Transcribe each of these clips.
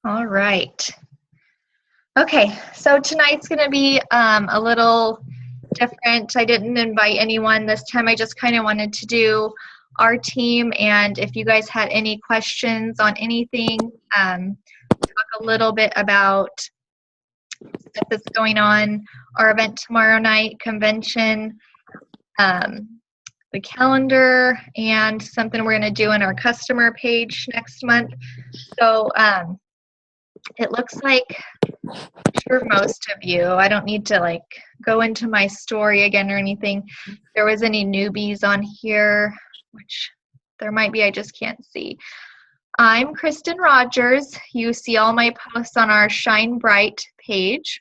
All right. Okay, so tonight's going to be a little different. I didn't invite anyone this time. I just kind of wanted to do our team, and if you guys had any questions on anything, talk a little bit about stuff that's going on, our event tomorrow night, convention, the calendar, and something we're going to do in our customer page next month. So it looks like for most of you, I don't need to go into my story again or anything. If there was any newbies on here, which there might be, I just can't see. I'm Kristen Rogers. You see all my posts on our Shine Bright page.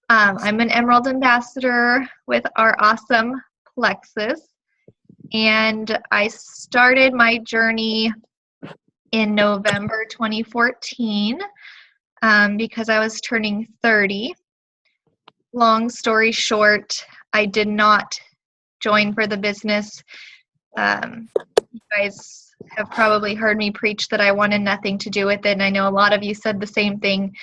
I'm an Emerald Ambassador with our awesome Plexus, and I started my journey in November 2014 because I was turning 30. Long story short, I did not join for the business. You guys have probably heard me preach that I wanted nothing to do with it, and I know a lot of you said the same thing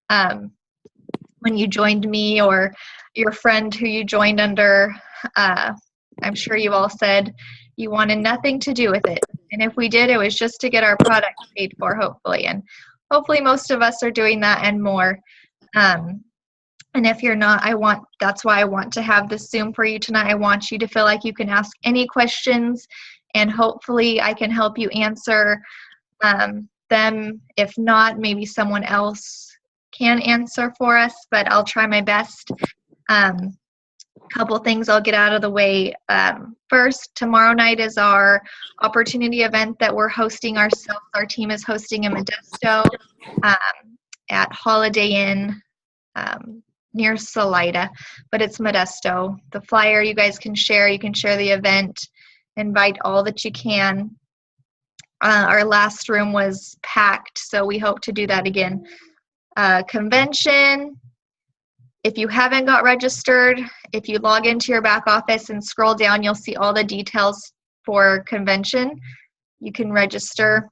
when you joined me or your friend who you joined under. I'm sure you all said you wanted nothing to do with it, and if we did, it was just to get our product paid for, hopefully, and hopefully most of us are doing that and more. And if you're not, that's why I want to have this Zoom for you tonight. I want you to feel like you can ask any questions, and hopefully I can help you answer them. If not, maybe someone else can answer for us, but I'll try my best. Couple things I'll get out of the way. First, tomorrow night is our opportunity event that we're hosting ourselves. Our team is hosting in Modesto at Holiday Inn near Salida, but it's Modesto. The flyer you guys can share. You can share the event. Invite all that you can. Our last room was packed, so we hope to do that again. Convention. If you haven't got registered, if you log into your back office and scroll down, you'll see all the details for convention. You can register.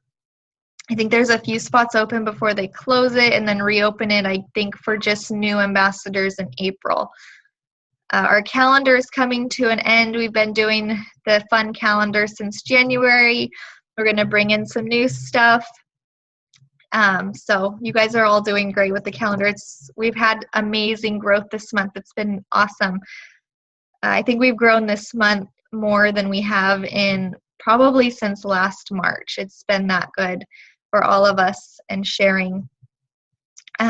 I think there's a few spots open before they close it and then reopen it, I think, for just new ambassadors in April. Our calendar is coming to an end. We've been doing the fun calendar since January. We're going to bring in some new stuff. So you guys are all doing great with the calendar. We've had amazing growth this month. It's been awesome. I think we've grown this month more than we have in probably since last March. It's been that good for all of us and sharing.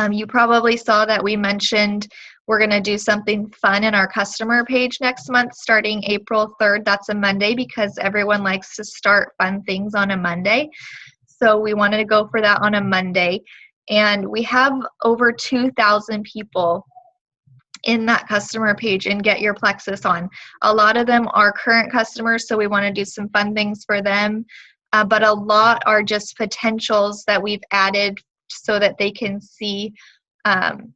You probably saw that we mentioned we're going to do something fun in our customer page next month starting April 3rd. That's a Monday because everyone likes to start fun things on a Monday. So we wanted to go for that on a Monday. And we have over 2,000 people in that customer page and Get Your Plexus On. A lot of them are current customers, so we want to do some fun things for them. But a lot are just potentials that we've added so that they can see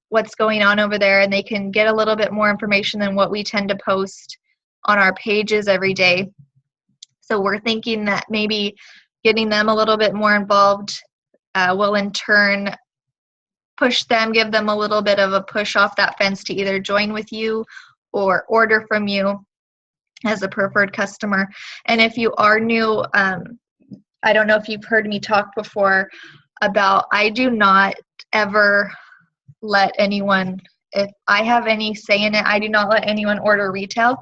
what's going on over there and they can get a little bit more information than what we tend to post on our pages every day. So we're thinking that maybe getting them a little bit more involved will in turn push them, give them a little bit of a push off that fence to either join with you or order from you as a preferred customer. And if you are new, I don't know if you've heard me talk before about I do not ever let anyone, if I have any say in it, I do not let anyone order retail.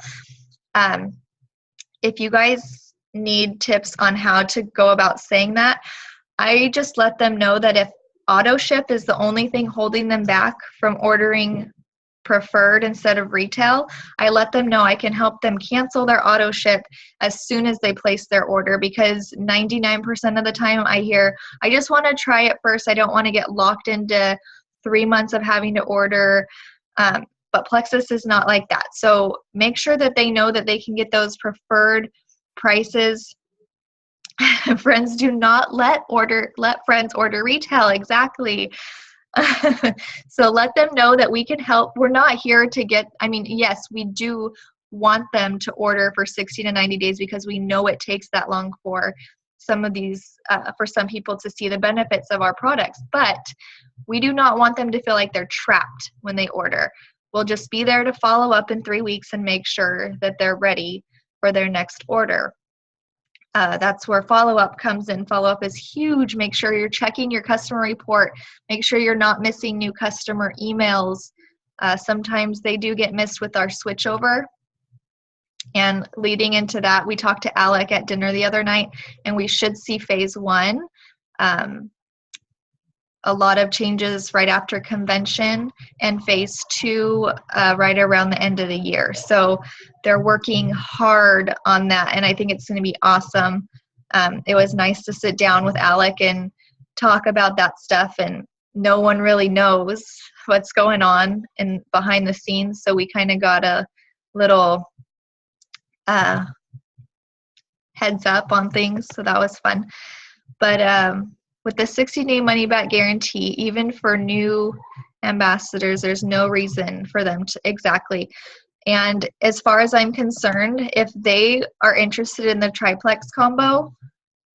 If you guys need tips on how to go about saying that, I just let them know that if auto ship is the only thing holding them back from ordering preferred instead of retail, I let them know I can help them cancel their auto ship as soon as they place their order, because 99% of the time I hear, I just want to try it first. I don't want to get locked into 3 months of having to order. But Plexus is not like that. So make sure that they know that they can get those preferred prices. Friends do not let friends order retail. Exactly. So let them know that we can help. We're not here to get, yes, we do want them to order for 60 to 90 days because we know it takes that long for some of these, for some people to see the benefits of our products, but we do not want them to feel like they're trapped when they order. We'll just be there to follow up in 3 weeks and make sure that they're ready for their next order. That's where follow-up comes in. Follow-up is huge. Make sure you're checking your customer report. Make sure you're not missing new customer emails. Sometimes they do get missed with our switchover. And leading into that, we talked to Alec at dinner the other night, and we should see phase 1. A lot of changes right after convention, and phase 2 right around the end of the year. So they're working hard on that, and I think it's going to be awesome. It was nice to sit down with Alec and talk about that stuff, and no one really knows what's going on in behind the scenes, so we kind of got a little heads up on things, so that was fun. But with the 60-day money-back guarantee, even for new ambassadors, there's no reason for them to exactly. And as far as I'm concerned, if they are interested in the triplex combo,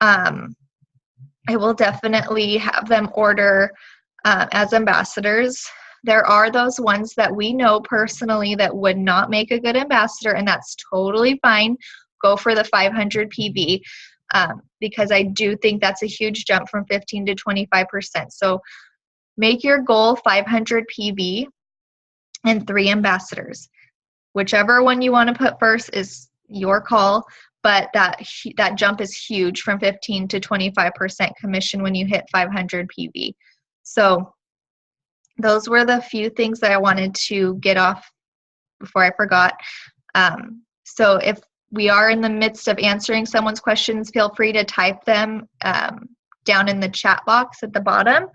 I will definitely have them order as ambassadors. There are those ones that we know personally that would not make a good ambassador, and that's totally fine. Go for the 500 PV. Because I do think that's a huge jump from 15 to 25%. So make your goal 500 PV and 3 ambassadors. Whichever one you want to put first is your call, but that jump is huge from 15 to 25% commission when you hit 500 PV. So those were the few things that I wanted to get off before I forgot. So if we are in the midst of answering someone's questions, feel free to type them down in the chat box at the bottom,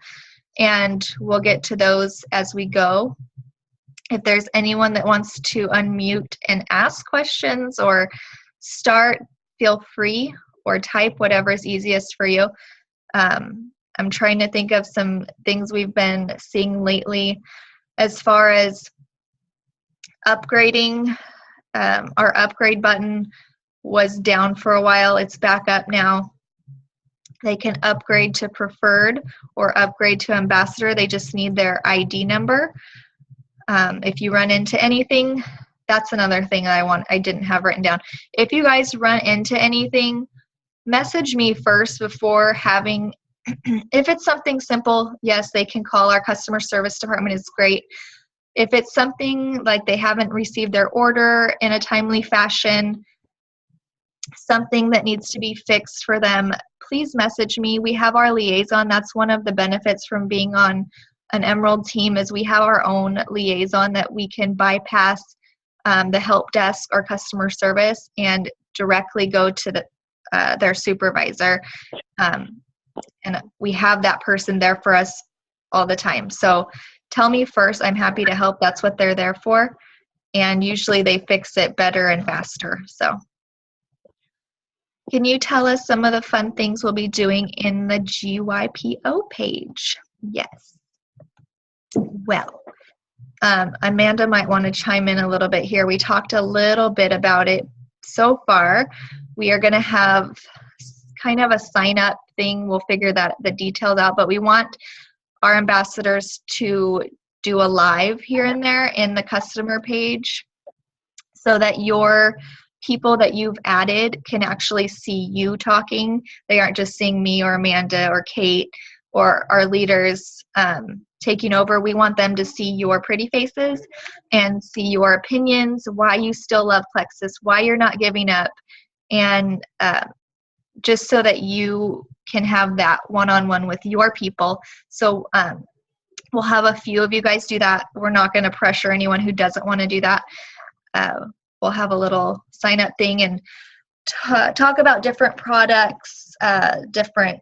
and we'll get to those as we go. If there's anyone that wants to unmute and ask questions or start, feel free, or type whatever is easiest for you. I'm trying to think of some things we've been seeing lately as far as upgrading. Our upgrade button was down for a while. It's back up now. They can upgrade to preferred or upgrade to ambassador. They just need their ID number. If you run into anything, that's another thing I didn't have written down. If you guys run into anything, message me first before having, if it's something simple, yes, they can call our customer service department. It's great. If it's something like they haven't received their order in a timely fashion, something that needs to be fixed for them, please message me. We have our liaison. That's one of the benefits from being on an Emerald team, is we have our own liaison that we can bypass the help desk or customer service and directly go to their supervisor. And we have that person there for us all the time. So tell me first. I'm happy to help. That's what they're there for. And usually they fix it better and faster. So can you tell us some of the fun things we'll be doing in the GYPO page? Yes. Well, Amanda might want to chime in a little bit here. We talked a little bit about it so far. We are going to have kind of a sign-up thing. We'll figure the details out, but we want our ambassadors to do a live here and there in the customer page so that your people that you've added can actually see you talking. They aren't just seeing me or Amanda or Kate or our leaders taking over. We want them to see your pretty faces and see your opinions, why you still love Plexus, why you're not giving up, and just so that you can have that one-on-one with your people. So we'll have a few of you guys do that. We're not going to pressure anyone who doesn't want to do that. We'll have a little sign-up thing and talk about different products, different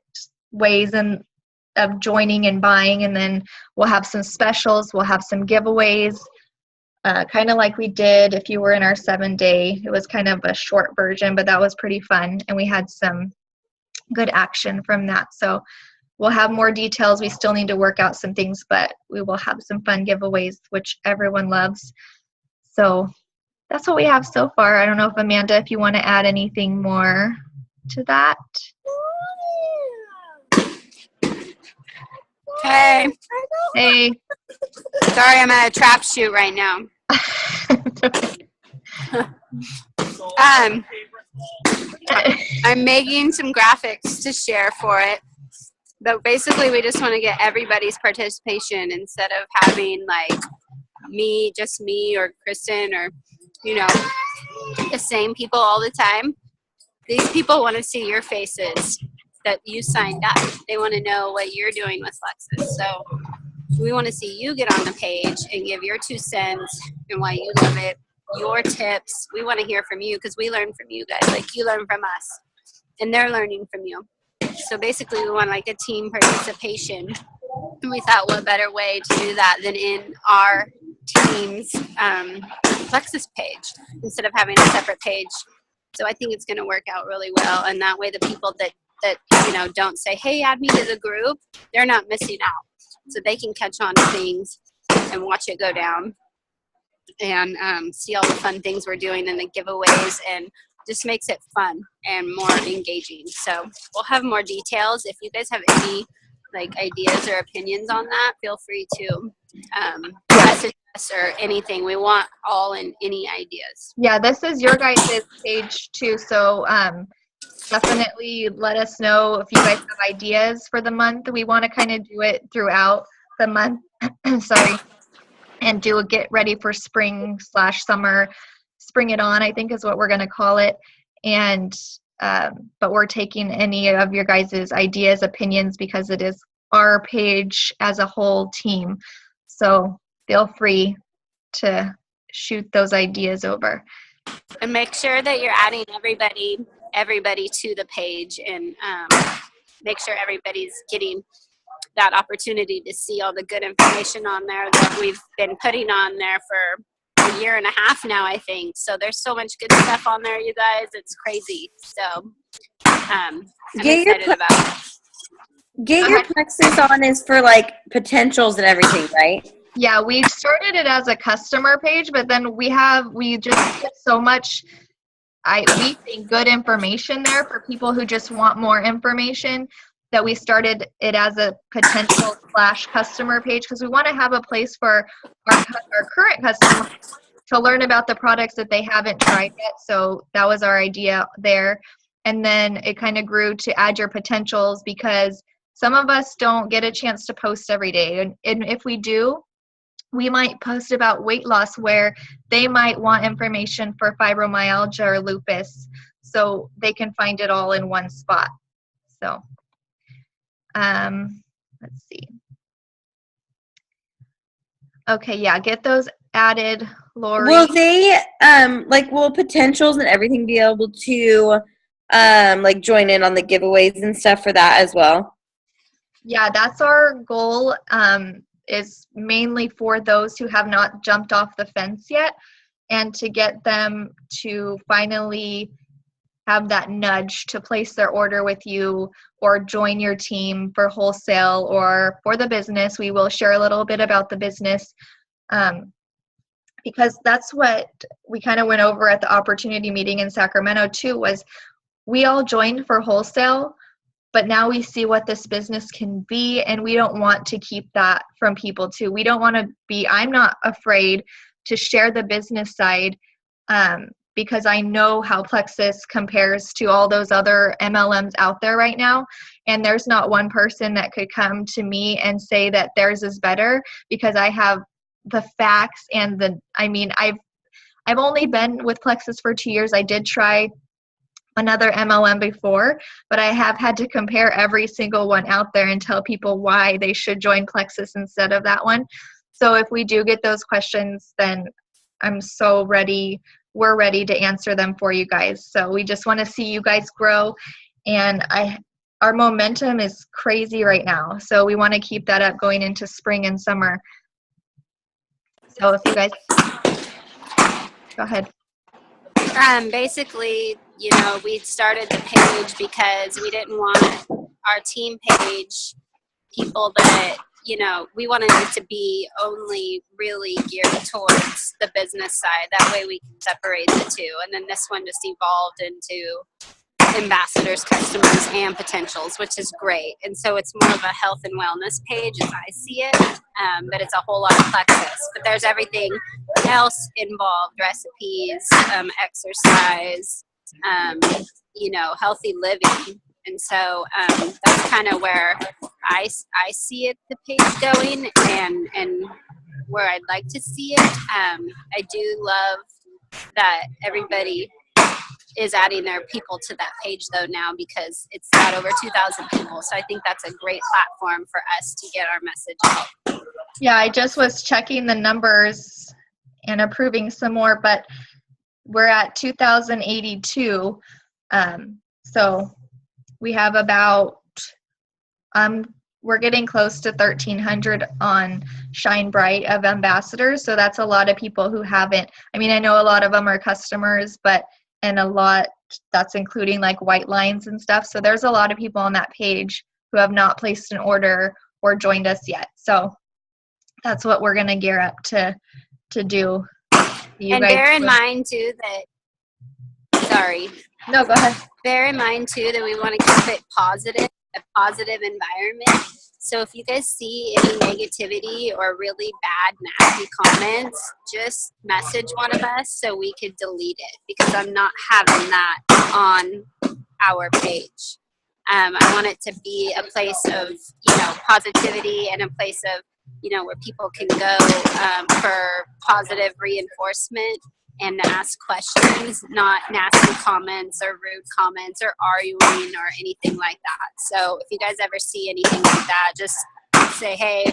ways of joining and buying, and then we'll have some specials. We'll have some giveaways, kind of like we did if you were in our 7-day. It was kind of a short version, but that was pretty fun, and we had some good action from that. So we'll have more details. We still need to work out some things, but we will have some fun giveaways, which everyone loves. So that's what we have so far. I don't know if Amanda, if you want to add anything more. to that. Hey. Hey. Sorry, I'm at a trap shoot right now. I'm making some graphics to share for it. But basically, we just want to get everybody's participation instead of having like just me or Kristen or, the same people all the time. These people want to see your faces that you signed up. They want to know what you're doing with Plexus. So we want to see you get on the page and give your 2 cents and why you love it, your tips. We want to hear from you because we learn from you guys. Like you learn from us and they're learning from you. So basically we want like a team participation. And we thought what better way to do that than in our team's Plexus page instead of having a separate page. So I think it's going to work out really well. And that way the people that don't say, hey, add me to the group, they're not missing out. So they can catch on to things and watch it go down and see all the fun things we're doing and the giveaways, and just makes it fun and more engaging. So we'll have more details. If you guys have any like ideas or opinions on that, feel free to message us or anything. We want all and any ideas. Yeah, this is your guys' page too. So definitely let us know if you guys have ideas for the month. We want to kind of do it throughout the month. Sorry. And do a get ready for spring/summer. Spring it on, I think is what we're going to call it. And but we're taking any of your guys' ideas, opinions, because it is our page as a whole team. So feel free to shoot those ideas over. And make sure that you're adding everybody to the page, and make sure everybody's getting that opportunity to see all the good information on there that we've been putting on there for a year and a half now, I think. So there's so much good stuff on there, you guys. It's crazy. So I'm excited about it. Get Your Plexus on is for like potentials and everything, right? Yeah, we started it as a customer page, but then we just get so much we think good information there for people who just want more information, that we started it as a potential/customer page, because we want to have a place for our current customers to learn about the products that they haven't tried yet. So that was our idea there. And then it kind of grew to add your potentials, because some of us don't get a chance to post every day. And if we do, we might post about weight loss where they might want information for fibromyalgia or lupus, so they can find it all in one spot. So let's see. Okay, yeah, get those added, Lori. Will they will potentials and everything be able to join in on the giveaways and stuff for that as well? Yeah, that's our goal. Is mainly for those who have not jumped off the fence yet, and to get them to finally have that nudge to place their order with you or join your team for wholesale or for the business. We will share a little bit about the business, because that's what we kind of went over at the opportunity meeting in Sacramento too, was we all joined for wholesale, but now we see what this business can be, and we don't want to keep that from people too. We don't want to I'm not afraid to share the business side, because I know how Plexus compares to all those other MLMs out there right now. And there's not one person that could come to me and say that theirs is better, because I have the facts and I've only been with Plexus for 2 years. I did try another MLM before, but I have had to compare every single one out there and tell people why they should join Plexus instead of that one. So if we do get those questions, then I'm so ready. We're ready to answer them for you guys. So we just want to see you guys grow, and our momentum is crazy right now. So we want to keep that up going into spring and summer. So if you guys go ahead. Basically, we started the page because we didn't want our team page people that, we wanted it to be only really geared towards the business side. That way we can separate the two. And then this one just evolved into ambassadors, customers, and potentials, which is great. And so it's more of a health and wellness page as I see it, but it's a whole lot of Plexus. But there's everything else involved, recipes, exercise, healthy living. And so that's kind of where I see it, the page going, and where I'd like to see it. I do love that everybody is adding their people to that page though now, because it's got over 2,000 people. So I think that's a great platform for us to get our message out. Yeah, I just was checking the numbers and approving some more, but we're at 2,082. So we have about, we're getting close to 1,300 on Shine Bright of ambassadors. So that's a lot of people who haven't, I mean, I know a lot of them are customers, and a lot that's including like white lines and stuff. So there's a lot of people on that page who have not placed an order or joined us yet. So that's what we're going to gear up to do. And bear in mind too No, go ahead. Bear in mind too that we want to keep it positive, a positive environment. So if you guys see any negativity or really bad, nasty comments, just message one of us so we could delete it, because I'm not having that on our page. I want it to be a place of, positivity, and a place of, where people can go for positive reinforcement and to ask questions, not nasty comments or rude comments or arguing or anything like that. So if you guys ever see anything like that, just say, hey,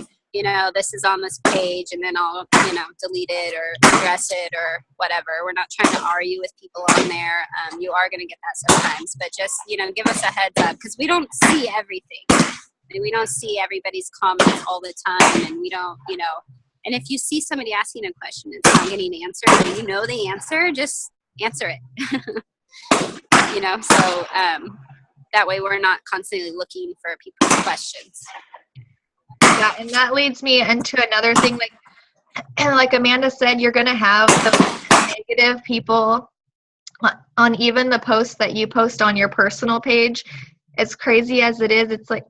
this is on this page, and then I'll, delete it or address it or whatever. We're not trying to argue with people on there. You are going to get that sometimes, but just, give us a heads up, because we don't see everything. And we don't see everybody's comments all the time, and we don't, and if you see somebody asking a question and it's not getting answered, and you know the answer, just answer it. So that way we're not constantly looking for people's questions. Yeah, and that leads me into another thing. Like Amanda said, you're going to have the negative people on even the posts that you post on your personal page. As crazy as it is, it's like,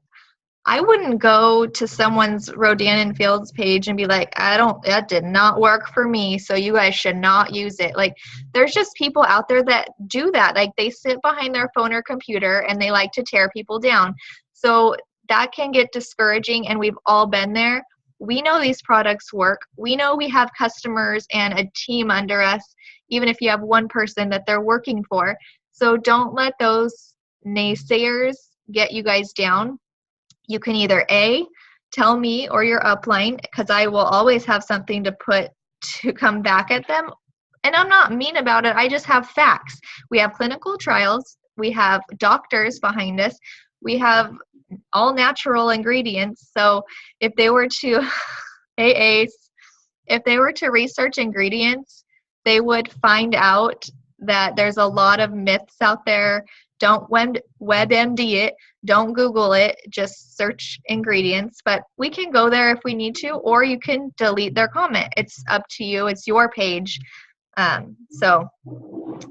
I wouldn't go to someone's Rodan and Fields page and be like, that did not work for me, so you guys should not use it. Like, there's just people out there that do that. Like, they sit behind their phone or computer and they like to tear people down. So that can get discouraging, and we've all been there. We know these products work. We know we have customers and a team under us, even if you have one person that they're working for. So don't let those naysayers get you guys down. You can either A, tell me or your upline, because I will always have something to come back at them. And I'm not mean about it. I just have facts. We have clinical trials. We have doctors behind us. We have all natural ingredients. So if they were to, if they were to research ingredients, they would find out that there's a lot of myths out there. Don't WebMD it. Don't Google it. Just search ingredients. But we can go there if we need to, or you can delete their comment. It's up to you. It's your page. So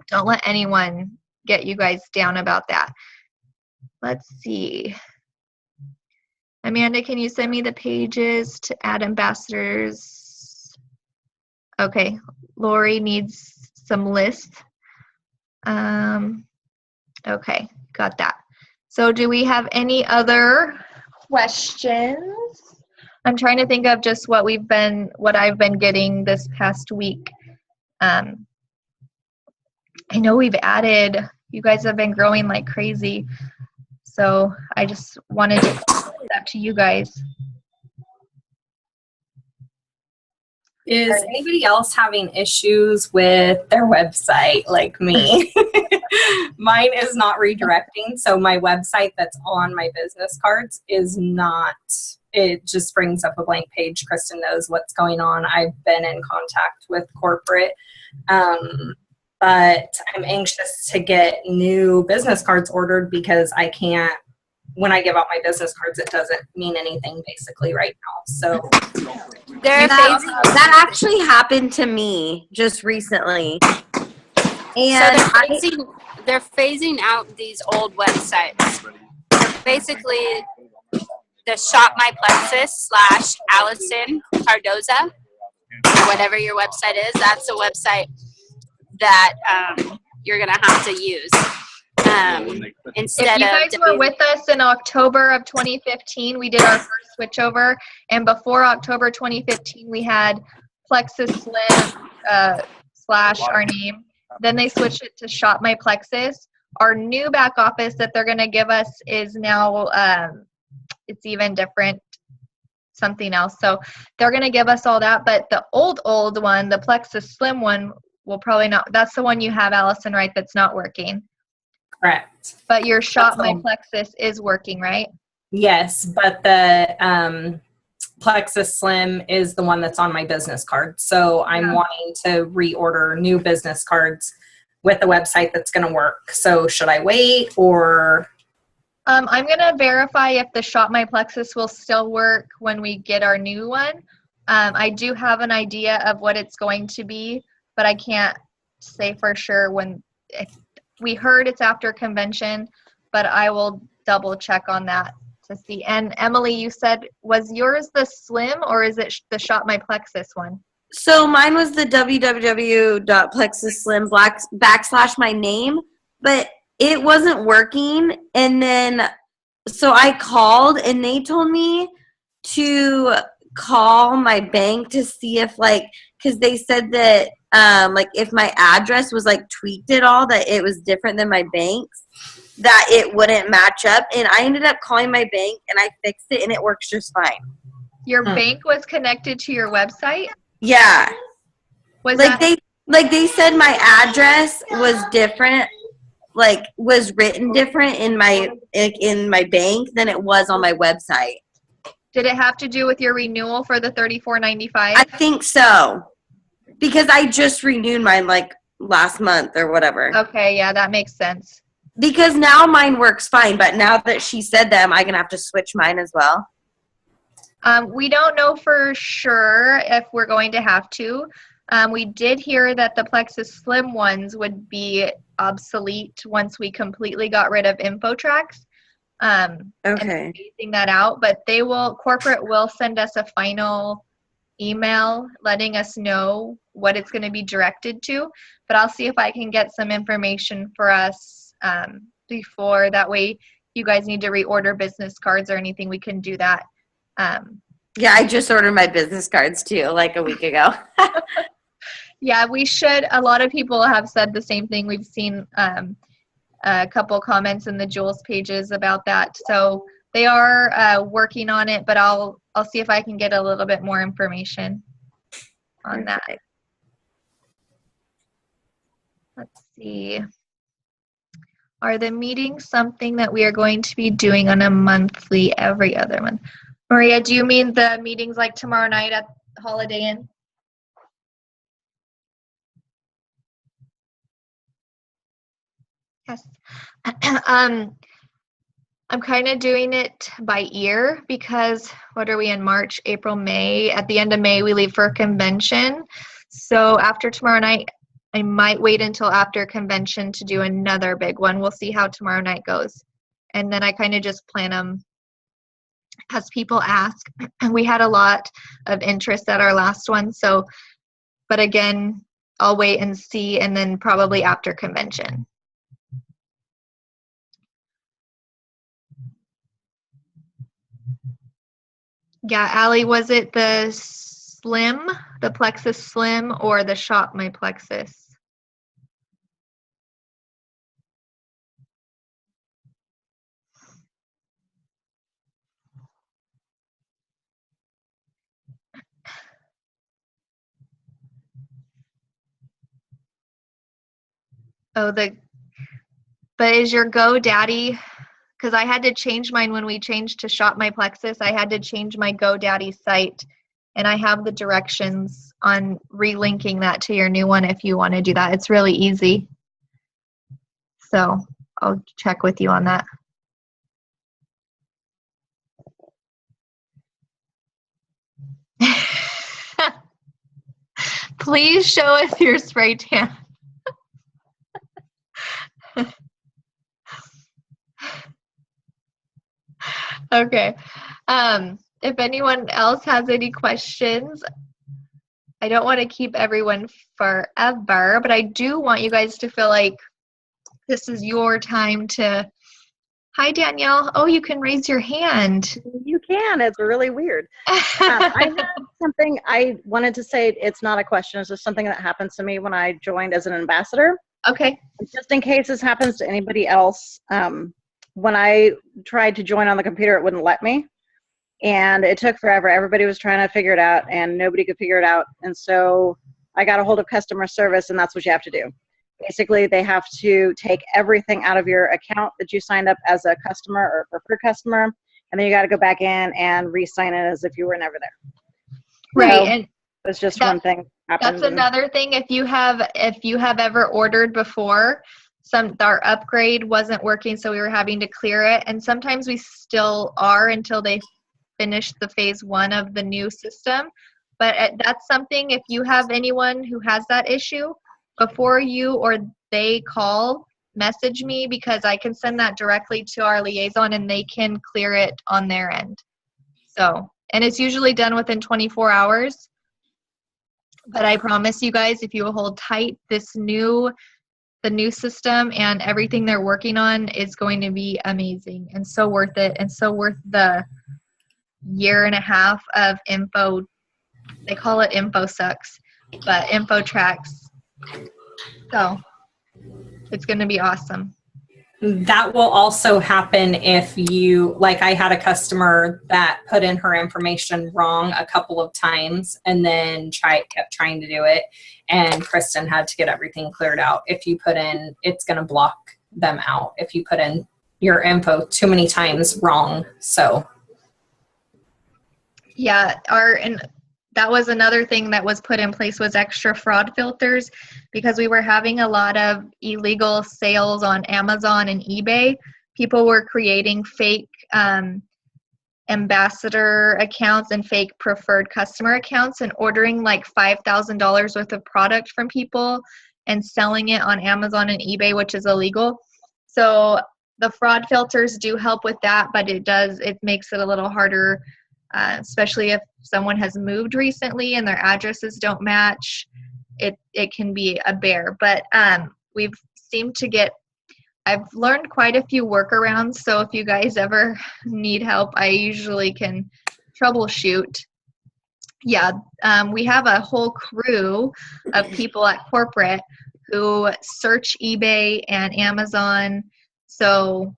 don't let anyone get you guys down about that. Let's see. Amanda, can you send me the pages to add ambassadors? Okay. Lori needs some lists. Okay, got that. So do we have any other questions? I'm trying to think of just what I've been getting this past week. I know we've added, you guys have been growing like crazy. So I just wanted to put that to you guys. Is anybody else having issues with their website like me? Mine is not redirecting, so my website that's on my business cards is not. It just brings up a blank page. Kristen knows what's going on. I've been in contact with corporate, but I'm anxious to get new business cards ordered because I can't. When I give out my business cards, it doesn't mean anything basically right now. So that actually happened to me just recently. And they're phasing out these old websites. Basically, the Shop My Plexus / Allison Cardoza, or whatever your website is, that's a website that you're going to have to use. Instead if you guys were with us in October of 2015, we did our first switchover, and before October 2015, we had Plexus Slim / our name. Then they switched it to Shop My Plexus. Our new back office that they're going to give us is now it's even different, something else. So they're going to give us all that, but the old one, the Plexus Slim one, will probably not. That's the one you have, Allison, right? That's not working. Correct. But your Shop My Plexus is working, right? Yes, but the Plexus Slim is the one that's on my business card. So I'm wanting to reorder new business cards with a website that's going to work. So should I wait, or? I'm going to verify if the Shop My Plexus will still work when we get our new one. I do have an idea of what it's going to be, but I can't say for sure when. We heard it's after convention, but I will double check on that to see. And Emily, you said, was yours the Slim, or is it the Shop My Plexus one? So mine was the www.plexusslim / my name, but it wasn't working. And then, so I called, and they told me to call my bank to see if, like, because they said that, like, if my address was, like, tweaked at all, that it was different than my bank's, that it wouldn't match up. And I ended up calling my bank, and I fixed it, and it works just fine. Your bank was connected to your website? Yeah. Was like that- they said my address was different, like, was written different in my bank than it was on my website. Did it have to do with your renewal for the $34.95? I think so. Because I just renewed mine, like, last month or whatever. Okay, yeah, that makes sense. Because now mine works fine, but now that she said that, am I going to have to switch mine as well? We don't know for sure if we're going to have to. We did hear that the Plexus Slim ones would be obsolete once we completely got rid of InfoTrax. Okay. And phasing that out, but corporate will send us a final email letting us know what it's going to be directed to, but I'll see if I can get some information for us before. That way, you guys need to reorder business cards or anything, we can do that. Yeah, I just ordered my business cards too, like a week ago. Yeah, we should. A lot of people have said the same thing. We've seen a couple comments in the Jules pages about that. So they are working on it, but I'll see if I can get a little bit more information on that. Let's see. Are the meetings something that we are going to be doing on a monthly, every other month? Maria, do you mean the meetings like tomorrow night at Holiday Inn? Yes. I'm kind of doing it by ear because what are we in March, April, May? At the end of May, we leave for convention. So after tomorrow night, I might wait until after convention to do another big one. We'll see how tomorrow night goes. And then I kind of just plan them as people ask. We had a lot of interest at our last one. So, but again, I'll wait and see, and then probably after convention. Yeah, Allie, was it the Slim, the Plexus Slim, or the Shop My Plexus? Oh, but is your GoDaddy, because I had to change mine when we changed to Shop My Plexus, I had to change my GoDaddy site, and I have the directions on relinking that to your new one if you want to do that. It's really easy. So I'll check with you on that. Please show us your spray tan. Okay. If anyone else has any questions, I don't want to keep everyone forever, but I do want you guys to feel like this is your time to. Hi, Danielle. Oh, you can raise your hand. You can. It's really weird. I have something I wanted to say. It's not a question. It's just something that happens to me when I joined as an ambassador. Okay. Just in case this happens to anybody else, when I tried to join on the computer, it wouldn't let me. And it took forever. Everybody was trying to figure it out, and nobody could figure it out. And so I got a hold of customer service, and that's what you have to do. Basically, they have to take everything out of your account that you signed up as a customer or preferred customer, and then you got to go back in and re-sign it as if you were never there. Right, So and it's just one thing happened. that's another thing. If you have ever ordered before, our upgrade wasn't working, so we were having to clear it, and sometimes we still are until they finish the phase 1 of the new system. But that's something, if you have anyone who has that issue, before you or they call, message me, because I can send that directly to our liaison and they can clear it on their end. So, and it's usually done within 24 hours. But I promise you guys, if you hold tight, the new system and everything they're working on is going to be amazing and so worth it, and so worth the 1.5 years of info. They call it info sucks, but info tracks. So it's going to be awesome. That will also happen if you, like I had a customer that put in her information wrong a couple of times and then kept trying to do it. And Kristen had to get everything cleared out. If you put in, it's going to block them out if you put in your info too many times wrong. So. Yeah, and that was another thing that was put in place, was extra fraud filters, because we were having a lot of illegal sales on Amazon and eBay. People were creating fake ambassador accounts and fake preferred customer accounts and ordering like $5,000 worth of product from people and selling it on Amazon and eBay, which is illegal. So the fraud filters do help with that, but it makes it a little harder, especially if someone has moved recently and their addresses don't match. It can be a bear, but I've learned quite a few workarounds. So if you guys ever need help, I usually can troubleshoot. Yeah, we have a whole crew of people at corporate who search eBay and Amazon. So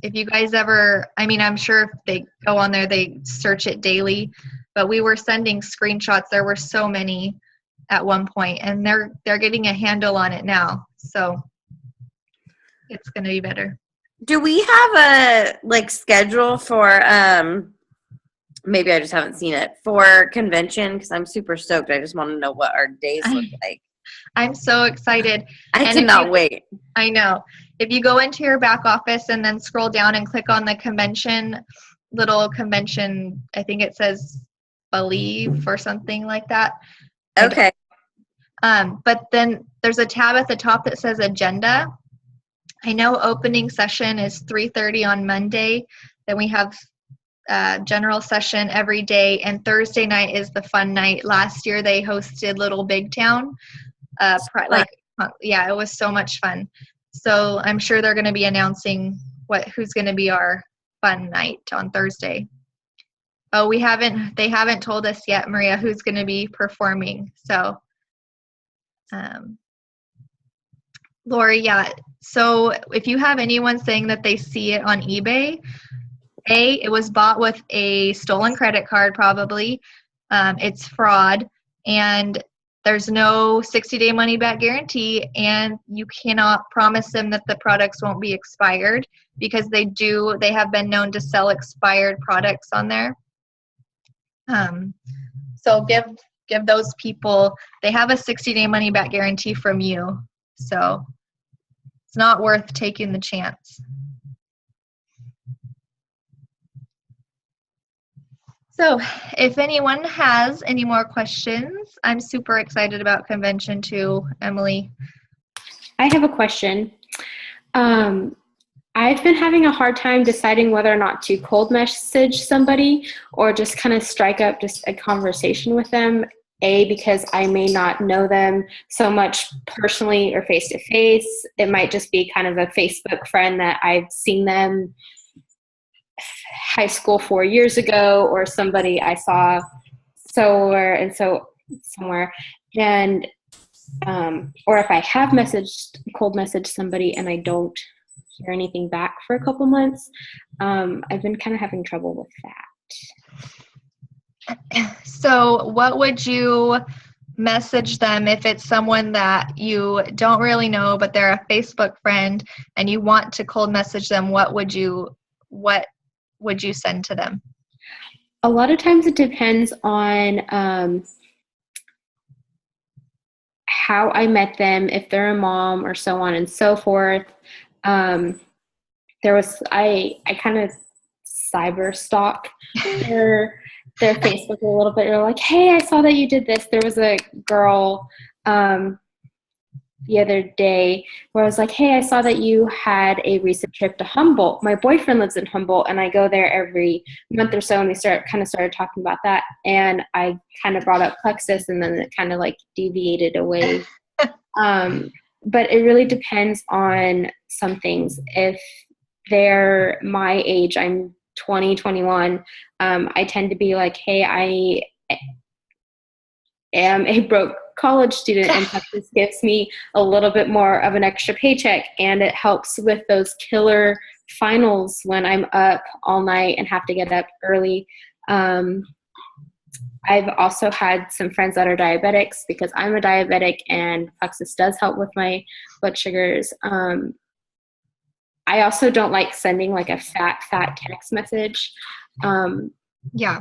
if you guys I'm sure if they go on there, they search it daily, but we were sending screenshots. There were so many at one point, and they're getting a handle on it now. So it's going to be better. Do we have a schedule for maybe I just haven't seen it for convention, because I'm super stoked. I just want to know what our days look like. I'm so excited. I cannot wait. I know. If you go into your back office and then scroll down and click on the little convention, I think it says Believe or something like that. Okay. But then there's a tab at the top that says Agenda. I know opening session is 3:30 on Monday. Then we have general session every day, and Thursday night is the fun night. Last year they hosted Little Big Town. It was so much fun. So I'm sure they're going to be announcing who's going to be our fun night on Thursday. Oh, they haven't told us yet, Maria, who's going to be performing. So, Lori, yeah. So if you have anyone saying that they see it on eBay, it was bought with a stolen credit card probably. It's fraud, and there's no 60-day money-back guarantee, and you cannot promise them that the products won't be expired, because they have been known to sell expired products on there. So give those people, they have a 60-day money-back guarantee from you, so it's not worth taking the chance. So if anyone has any more questions, I'm super excited about convention too, Emily. I have a question. I've been having a hard time deciding whether or not to cold message somebody or just kind of strike up just a conversation with them. Because I may not know them so much personally or face to face. It might just be kind of a Facebook friend that I've seen them high school 4 years ago, or somebody I saw somewhere, and or if I have cold messaged somebody and I don't hear anything back for a couple months, I've been kind of having trouble with that. So what would you message them if it's someone that you don't really know, but they're a Facebook friend and you want to cold message them? What would you send to them? A lot of times it depends on how I met them, if they're a mom or so on and so forth. I kind of cyber stalk their Facebook a little bit. They're like, hey, I saw that you did this. There was a girl the other day where I was like, hey, I saw that you had a recent trip to Humboldt. My boyfriend lives in Humboldt, and I go there every month or so, and we started talking about that. And I kind of brought up Plexus, and then it kind of like deviated away. But it really depends on some things. If they're my age, I'm 20, 21, I tend to be like, hey, I am a broke college student, and Texas gives me a little bit more of an extra paycheck, and it helps with those killer finals when I'm up all night and have to get up early. I've also had some friends that are diabetics because I'm a diabetic, and Plexus does help with my blood sugars. I also don't like sending like a fat text message. Yeah.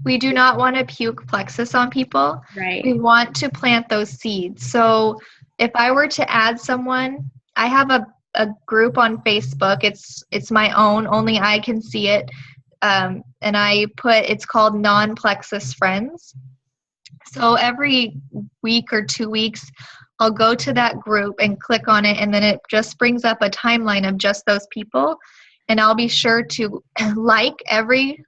We do not want to puke Plexus on people. Right. We want to plant those seeds. So if I were to add someone, I have a group on Facebook. It's my own, only I can see it. And it's called Non-Plexus Friends. So every week or 2 weeks, I'll go to that group and click on it, and then it just brings up a timeline of just those people. And I'll be sure to like every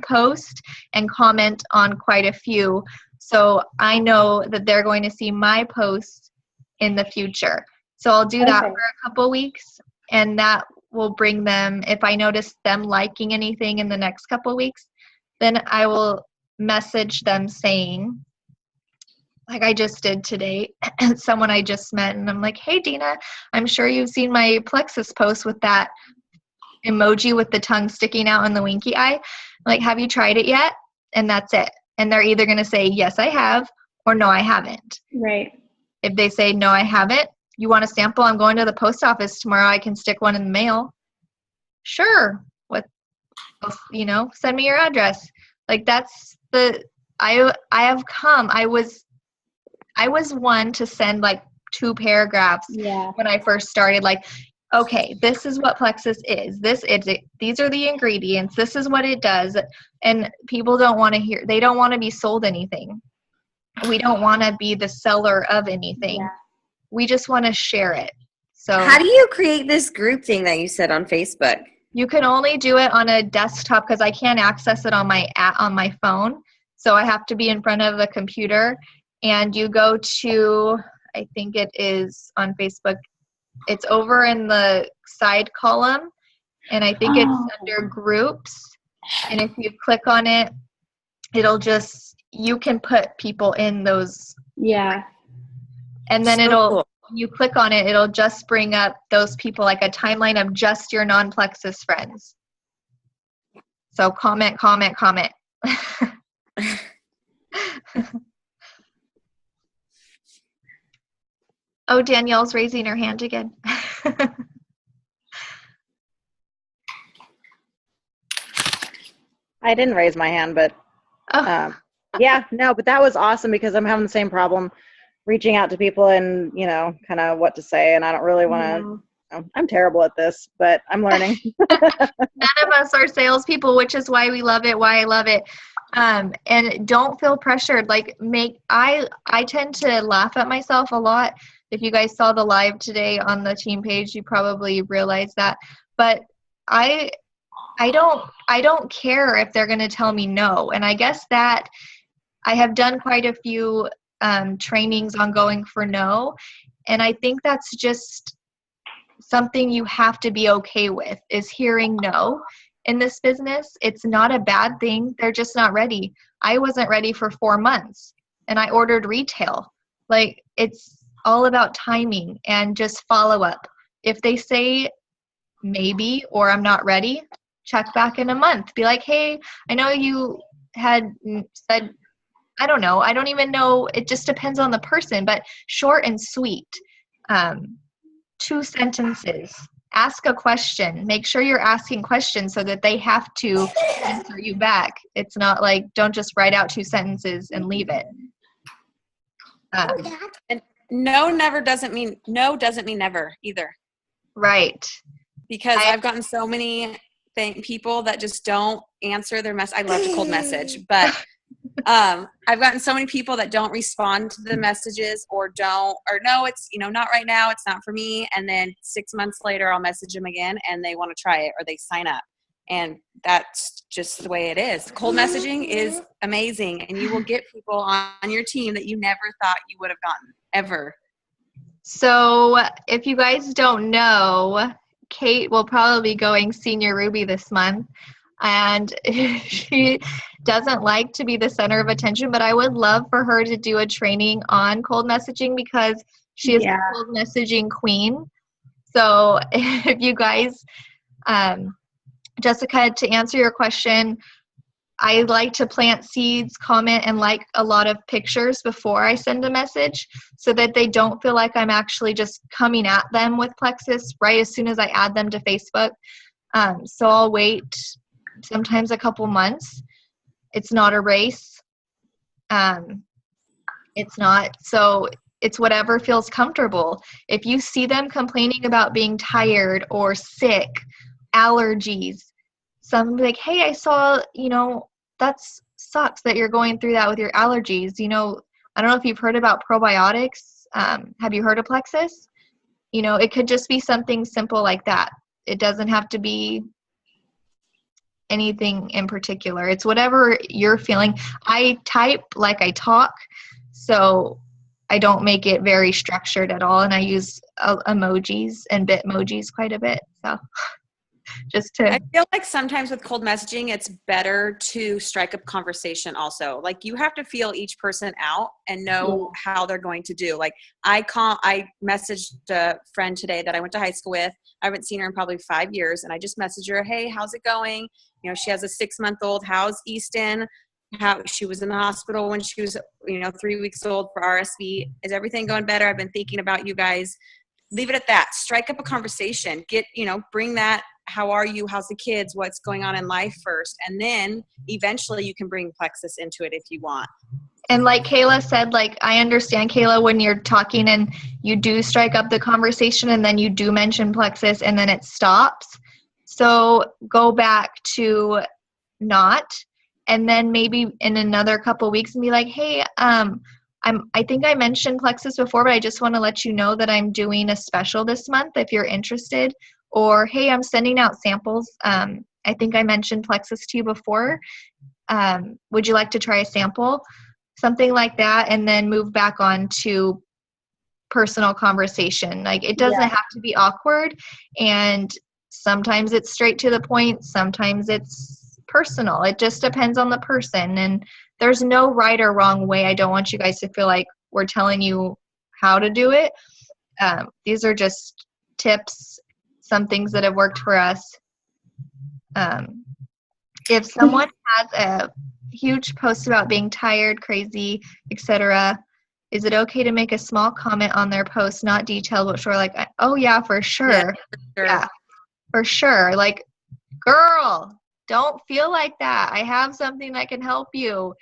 post and comment on quite a few, so I know that they're going to see my post in the future. So I'll do that for a couple weeks, and that will bring them, if I notice them liking anything in the next couple weeks, then I will message them saying, like I just did today, someone I just met, and I'm like, hey Dina, I'm sure you've seen my Plexus post with that emoji with the tongue sticking out and the winky eye. Like, have you tried it yet? And that's it. And they're either going to say, yes, I have, or no, I haven't. Right. If they say, no, I haven't, you want a sample? I'm going to the post office tomorrow. I can stick one in the mail. Sure. Send me your address. Like, that's I was one to send like 2 paragraphs when I first started, like, okay, this is what Plexus is. These are the ingredients. This is what it does. And people don't want to hear, they don't want to be sold anything. We don't want to be the seller of anything. Yeah. We just want to share it. So how do you create this group thing that you said on Facebook? You can only do it on a desktop because I can't access it on my phone. So I have to be in front of a computer, and you go to, I think it is on Facebook, it's over in the side column, and I think it's under groups. And if you click on it, you can put people in those. Yeah. And then when you click on it, it'll just bring up those people, like a timeline of just your non-Plexus friends. So comment. Oh, Danielle's raising her hand again. I didn't raise my hand, but but that was awesome because I'm having the same problem reaching out to people and, kind of what to say. And I don't really want to, I'm terrible at this, but I'm learning. None of us are salespeople, which is why we love it, why I love it. And don't feel pressured. Like I tend to laugh at myself a lot If you guys saw the live today on the team page, you probably realized that. But I don't care if they're going to tell me no. And I guess that I have done quite a few trainings on going for no. And I think that's just something you have to be okay with, is hearing no in this business. It's not a bad thing. They're just not ready. I wasn't ready for 4 months and I ordered retail. Like, it's all about timing and just follow up. If they say maybe or I'm not ready, check back in a month. Be like, hey, I know you had said, I don't know. I don't even know. It just depends on the person, but short and sweet. 2 sentences. Ask a question. Make sure you're asking questions so that they have to answer you back. It's not like, don't just write out 2 sentences and leave it. And no doesn't mean never either. Right. Because I've gotten so many people that just don't answer their message. I love to cold message, but I've gotten so many people that don't respond to the messages or no, it's, not right now. It's not for me. And then 6 months later, I'll message them again and they want to try it or they sign up. And that's just the way it is. Cold messaging is amazing. And you will get people on your team that you never thought you would have gotten ever. So if you guys don't know, Kate will probably be going Senior Ruby this month. And she doesn't like to be the center of attention, but I would love for her to do a training on cold messaging because she is the cold messaging queen. So if you guys, Jessica, to answer your question, I like to plant seeds, comment, and like a lot of pictures before I send a message so that they don't feel like I'm actually just coming at them with Plexus right as soon as I add them to Facebook. So I'll wait sometimes a couple months. It's not a race. It's not. So it's whatever feels comfortable. If you see them complaining about being tired or sick, allergies, some like, hey, I saw, that sucks that you're going through that with your allergies. I don't know if you've heard about probiotics. Have you heard of Plexus? It could just be something simple like that. It doesn't have to be anything in particular. It's whatever you're feeling. I type like I talk, so I don't make it very structured at all, and I use emojis and Bitmojis quite a bit. So I feel like sometimes with cold messaging, it's better to strike up conversation also. Like, you have to feel each person out and know how they're going to do. Like, I messaged a friend today that I went to high school with. I haven't seen her in probably 5 years. And I just messaged her, hey, how's it going? She has a 6-month-old. How's Easton? How she was in the hospital when she was, 3 weeks old for RSV. Is everything going better? I've been thinking about you guys. Leave it at that. Strike up a conversation. Bring that. How are you? How's the kids? What's going on in life first? And then eventually you can bring Plexus into it if you want. And like Kayla said, I understand, Kayla, when you're talking and you do strike up the conversation and then you do mention Plexus and then it stops. So go back to not, and then maybe in another couple weeks and be like, hey, I think I mentioned Plexus before, but I just want to let you know that I'm doing a special this month if you're interested. Or, hey, I'm sending out samples. I think I mentioned Plexus to you before. Would you like to try a sample? Something like that, and then move back on to personal conversation. Like, it doesn't have to be awkward, and sometimes it's straight to the point. Sometimes it's personal. It just depends on the person, and there's no right or wrong way. I don't want you guys to feel like we're telling you how to do it. These are just tips, some things that have worked for us. If someone has a huge post about being tired, crazy, etc., is it okay to make a small comment on their post, not detailed, but sure, like, oh yeah, for sure. Yeah, for sure. Like, girl, don't feel like that. I have something that can help you.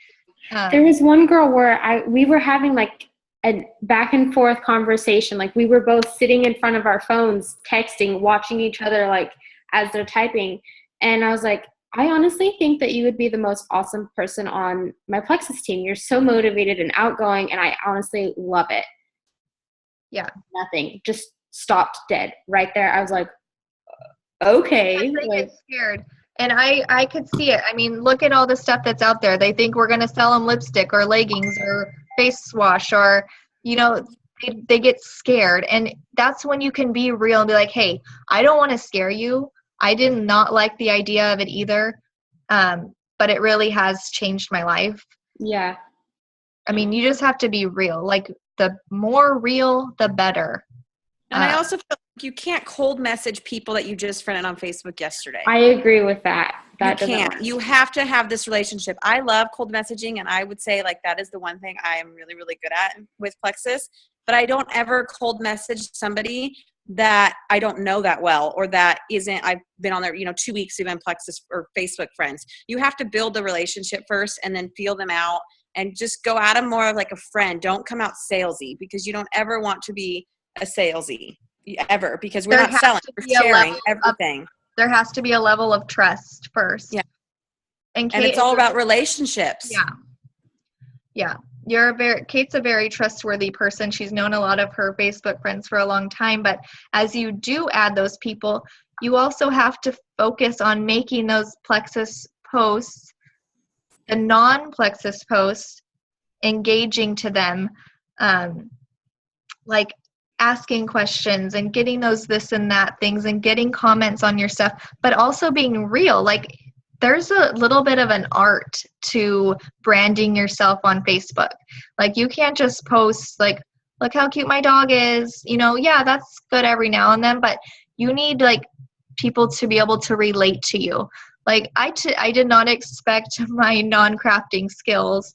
There was one girl where we were having like a back and forth conversation. Like, we were both sitting in front of our phones, texting, watching each other, like, as they're typing. And I was like, I honestly think that you would be the most awesome person on my Plexus team. You're so motivated and outgoing, and I honestly love it. Yeah. Nothing. Just stopped dead right there. I was like, okay. They Like, get scared. And I could see it. I mean, look at all the stuff that's out there. They think we're going to sell them lipstick or leggings or face wash or, you know, they get scared. And that's when you can be real and be like, hey, I don't want to scare you. I did not like the idea of it either. But it really has changed my life. yeah. I mean, you just have to be real. Like, the more real, the better. And I also feel like you can't cold message people that you just friended on Facebook yesterday. I agree with that. That You doesn't can't. work. You have to have this relationship. I love cold messaging, and I would say like that is the one thing I am really, really good at with Plexus. But I don't ever cold message somebody that I don't know that well, or that isn't, I've been on there, 2 weeks, even Plexus or Facebook friends. You have to build the relationship first and then feel them out and just go at them more of like a friend. Don't come out salesy, because you don't ever want to be a salesy ever, because we're There not has selling, to we're be a sharing level of- everything. There has to be a level of trust first. Yeah. And And it's all about relationships. Yeah. Kate's a very trustworthy person. She's known a lot of her Facebook friends for a long time, but as you do add those people, you also have to focus on making those Plexus posts, the non-Plexus posts, engaging to them, like asking questions and getting those this and that things and getting comments on your stuff, but also being real. Like, there's a little bit of an art to branding yourself on Facebook. Like, you can't just post like, look how cute my dog is. Yeah, that's good every now and then, but you need like people to be able to relate to you. Like, I did not expect my non-crafting skills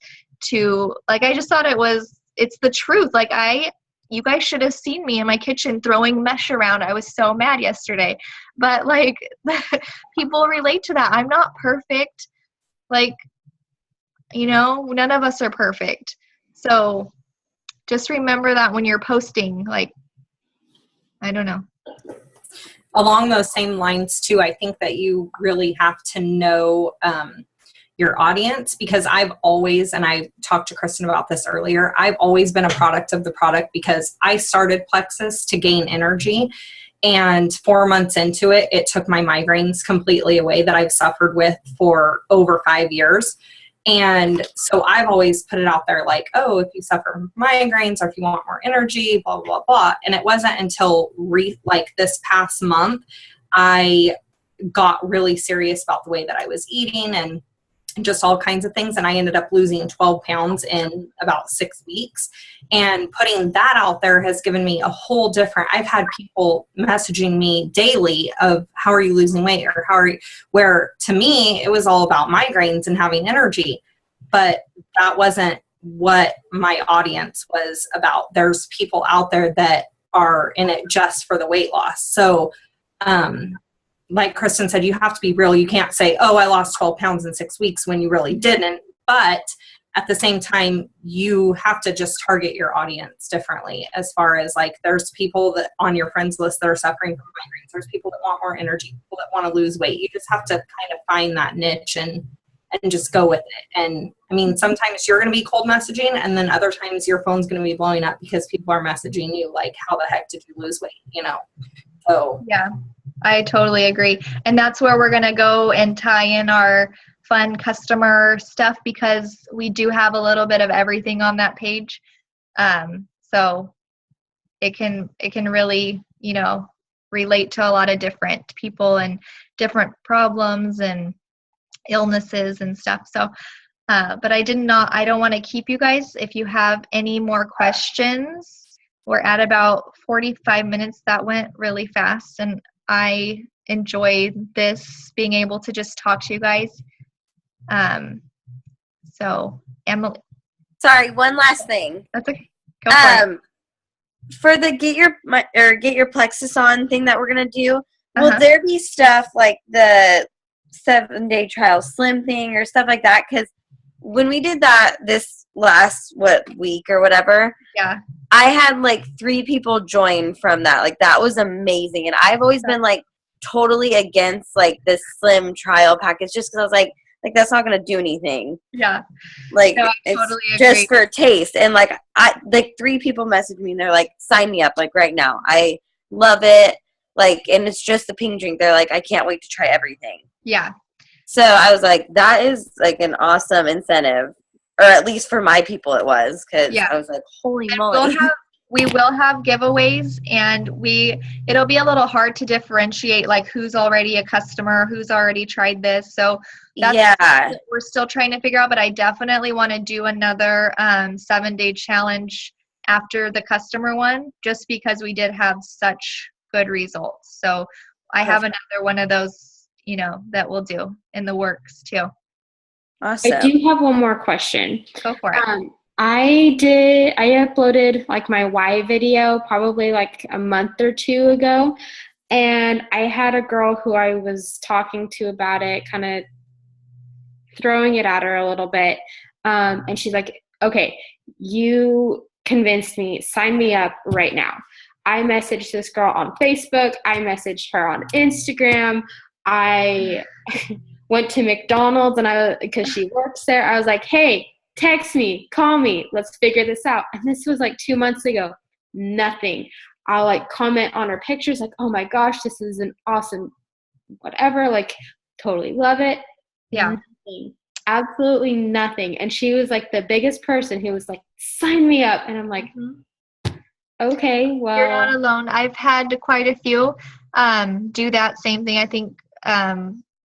to, like, I just thought it's the truth. Like, you guys should have seen me in my kitchen throwing mesh around. I was so mad yesterday. But, like, people relate to that. I'm not perfect. Like, none of us are perfect. So just remember that when you're posting. Like, I don't know. Along those same lines, too, I think that you really have to know your audience, because I've always, and I talked to Kristen about this earlier, I've always been a product of the product, because I started Plexus to gain energy, and 4 months into it, it took my migraines completely away that I've suffered with for over 5 years. And so I've always put it out there like, oh, if you suffer from migraines, or if you want more energy, blah, blah, blah. And it wasn't until this past month, I got really serious about the way that I was eating and just all kinds of things. And I ended up losing 12 pounds in about 6 weeks. And putting that out there has given me a whole different, I've had people messaging me daily of, how are you losing weight? Or where to me, it was all about migraines and having energy. But that wasn't what my audience was about. There's people out there that are in it just for the weight loss. So, like Kristen said, you have to be real. You can't say, oh, I lost 12 pounds in 6 weeks when you really didn't. But at the same time, you have to just target your audience differently, as far as like, there's people that on your friends list that are suffering from migraines. There's people that want more energy, people that want to lose weight. You just have to kind of find that niche and just go with it. And I mean, sometimes you're going to be cold messaging, and then other times your phone's going to be blowing up because people are messaging you like, how the heck did you lose weight? So Yeah. I totally agree. And that's where we're going to go and tie in our fun customer stuff, because we do have a little bit of everything on that page. So it can really, relate to a lot of different people and different problems and illnesses and stuff. So, but I don't want to keep you guys. If you have any more questions, we're at about 45 minutes. That went really fast. And I enjoyed this, being able to just talk to you guys. So Emily. Sorry, one last thing. That's okay. Go for it. For the get your Plexus on thing that we're gonna do, will there be stuff like the 7-day trial slim thing or stuff like that? Because when we did that this last week or whatever, yeah, I had like 3 people join from that. Like, that was amazing. And I've always been like totally against like this slim trial package, just because I was like, Like, that's not gonna do anything. Yeah. Like, No, I it's totally just agree. for taste. And like, I like 3 people messaged me and they're like, sign me up like right now. I love it. Like, and it's just the pink drink. They're like, I can't wait to try everything. Yeah. So I was like, that is like an awesome incentive, or at least for my people it was, because Yeah. I was like, holy And moly. we will have giveaways, and it'll be a little hard to differentiate like who's already a customer, who's already tried this. So that's Yeah. what we're still trying to figure out, but I definitely want to do another 7-day challenge after the customer one, just because we did have such good results. So I have another one of those, that we'll do in the works too. Awesome. I do have one more question. Go for it. I uploaded like my why video probably like a month or 2 ago, and I had a girl who I was talking to about it, kind of throwing it at her a little bit, and she's like, okay, you convinced me, sign me up right now. I messaged this girl on Facebook, I messaged her on Instagram, I went to McDonald's, and because she works there, I was like, hey, text me, call me, let's figure this out. And this was like 2 months ago. Nothing. I'll like comment on her pictures like, oh my gosh, this is an awesome whatever, like totally love it. Yeah. Nothing. Absolutely nothing. And she was like the biggest person who was like, sign me up. And I'm like, okay, well. You're not alone. I've had quite a few do that same thing. I think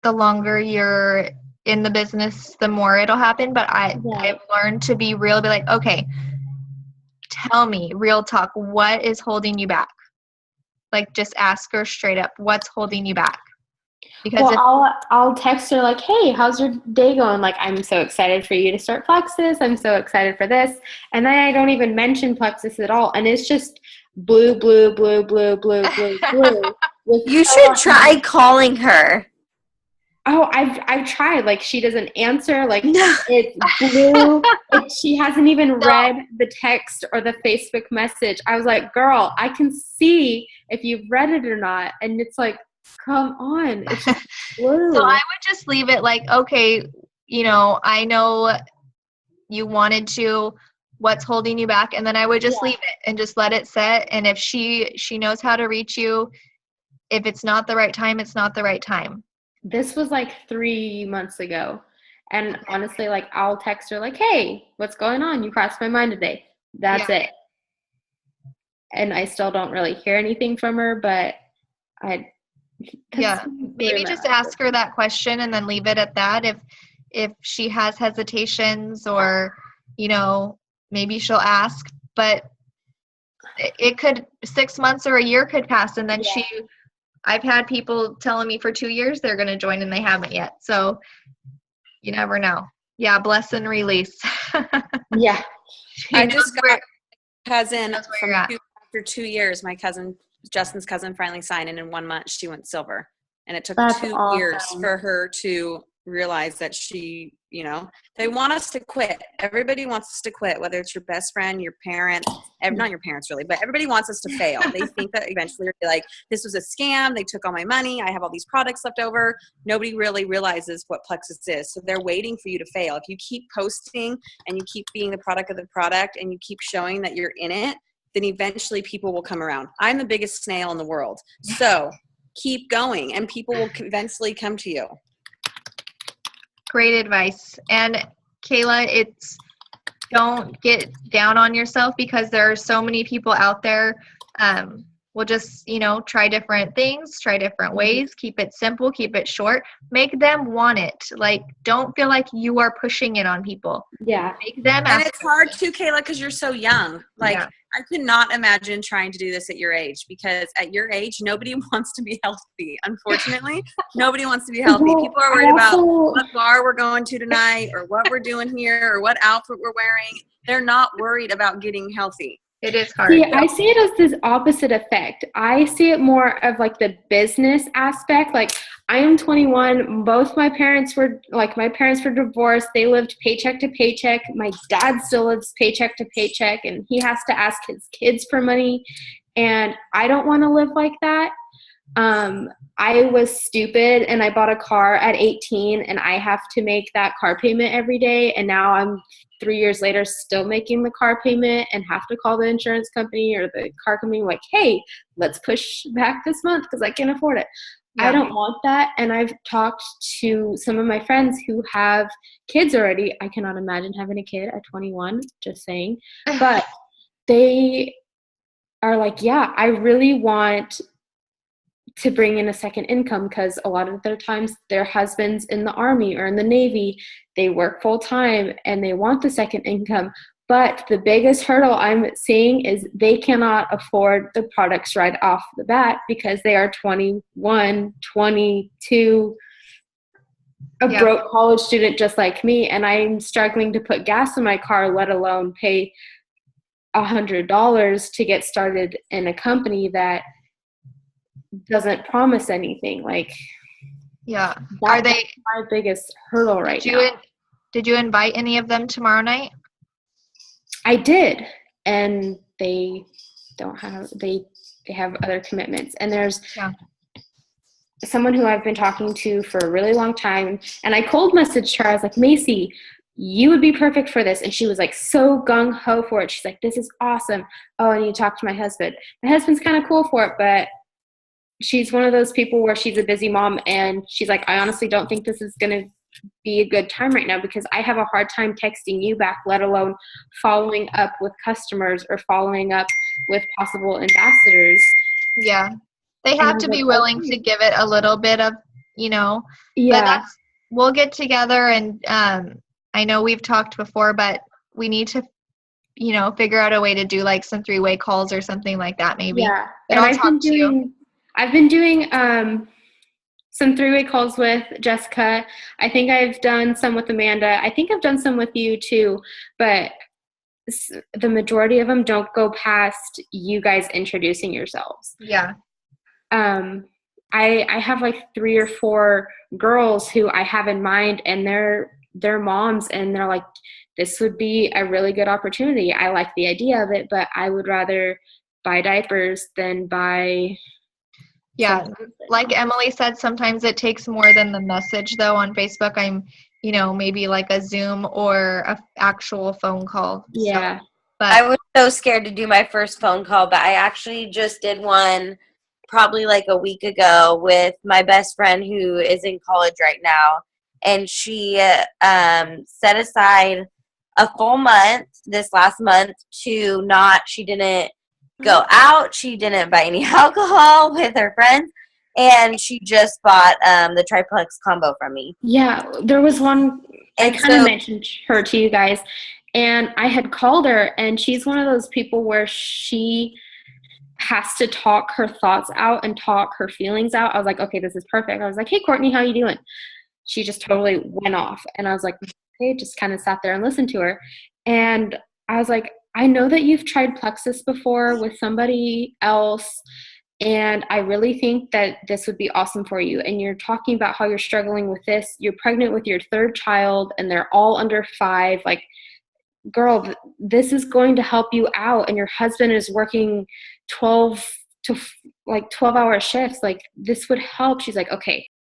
the longer you're in the business, the more it'll happen. But I've learned to be real, be like, okay, tell me, real talk, what is holding you back? Like, just ask her straight up, what's holding you back? Because I'll text her like, hey, how's your day going? Like, I'm so excited for you to start Plexus. I'm so excited for this. And then I don't even mention Plexus at all. And it's just blue. You should try calling her. Oh, I've tried. Like, she doesn't answer. Like, No. it's blue. She hasn't even read the text or the Facebook message. I was like, girl, I can see if you've read it or not. And it's like, come on. It's just blue. So I would just leave it like, okay, I know you wanted to, what's holding you back? And then I would just leave it and just let it set. And if she knows how to reach you, if it's not the right time, it's not the right time. This was like 3 months ago. And honestly, like, I'll text her like, hey, what's going on? You crossed my mind today. That's it. And I still don't really hear anything from her, but maybe just ask her that question and then leave it at that. If she has hesitations, or, maybe she'll ask, but it could 6 months or a year could pass. And then I've had people telling me for 2 years they're going to join and they haven't yet. So you never know. Yeah. Bless and release. Yeah. I just got a cousin after 2 years. My cousin, Justin's cousin, finally signed, and in 1 month she went silver. And it took That's 2 awesome. years for her to realize that she, they want us to quit. Everybody wants us to quit, whether it's your best friend, your parents, not your parents really, but everybody wants us to fail. They think that eventually you're like, this was a scam. They took all my money. I have all these products left over. Nobody really realizes what Plexus is. So they're waiting for you to fail. If you keep posting and you keep being the product of the product and you keep showing that you're in it, then eventually people will come around. I'm the biggest snail in the world. So keep going and people will eventually come to you. Great advice. And Kayla, don't get down on yourself, because there are so many people out there. We'll just, try different things, try different ways, keep it simple, keep it short, make them want it. Like, don't feel like you are pushing it on people. Yeah. Make them And it's hard too, Kayla, because you're so young. Like, I could not imagine trying to do this at your age, because at your age, nobody wants to be healthy. Unfortunately, nobody wants to be healthy. People are worried about what bar we're going to tonight, or what we're doing here, or what outfit we're wearing. They're not worried about getting healthy. It is hard. See, I see it as this opposite effect. I see it more of like the business aspect. Like, I am 21. Both my parents were divorced. They lived paycheck to paycheck. My dad still lives paycheck to paycheck, and he has to ask his kids for money. And I don't want to live like that. I was stupid and I bought a car at 18 and I have to make that car payment every day. And now I'm 3 years later still making the car payment and have to call the insurance company or the car company like, hey, let's push back this month because I can't afford it. Yeah. I don't want that. And I've talked to some of my friends who have kids already. I cannot imagine having a kid at 21, just saying. But they are like, yeah, I really want to bring in a second income because a lot of their times their husband's in the Army or in the Navy, they work full time and they want the second income. But the biggest hurdle I'm seeing is they cannot afford the products right off the bat because they are 21, 22, a broke college student just like me, and I'm struggling to put gas in my car, let alone pay $100 to get started in a company that doesn't promise anything. Like, Are they that's my biggest hurdle right now? Did you invite any of them tomorrow night? I did, and they don't have they have other commitments. And there's someone who I've been talking to for a really long time, and I cold messaged her. I was like, Macy, you would be perfect for this. And she was like so gung-ho for it. She's like, this is awesome. Oh, and you talk to my husband. My husband's kind of cool for it, but she's one of those people where she's a busy mom, and she's like, I honestly don't think this is going to be a good time right now because I have a hard time texting you back, let alone following up with customers or following up with possible ambassadors. Yeah. They have to be willing to give it a little bit of, but we'll get together and I know we've talked before, but we need to, figure out a way to do like some 3-way calls or something like that maybe. Yeah. But And I've been doing some 3-way calls with Jessica. I think I've done some with Amanda. I think I've done some with you too, but the majority of them don't go past you guys introducing yourselves. Yeah. I have like 3 or 4 girls who I have in mind, and they're moms, and they're like, this would be a really good opportunity. I like the idea of it, but I would rather buy diapers than buy. Yeah. Like Emily said, sometimes it takes more than the message though on Facebook. I'm, maybe like a Zoom or a actual phone call. Yeah. So, but I was so scared to do my first phone call, but I actually just did one probably like a week ago with my best friend who is in college right now. And she set aside a full month this last month she didn't go out. She didn't buy any alcohol with her friends. And she just bought the triplex combo from me. Yeah, there was one, I kind of mentioned her to you guys, and I had called her, and she's one of those people where she has to talk her thoughts out and talk her feelings out. I was like, okay, this is perfect. I was like, hey, Courtney, how you doing? She just totally went off, and I was like, okay, just kind of sat there and listened to her. And I was like, I know that you've tried Plexus before with somebody else, and I really think that this would be awesome for you. And you're talking about how you're struggling with this. You're pregnant with your 3rd child, and they're all under 5. Like, girl, this is going to help you out. And your husband is working 12-hour shifts. Like, this would help. She's like, okay,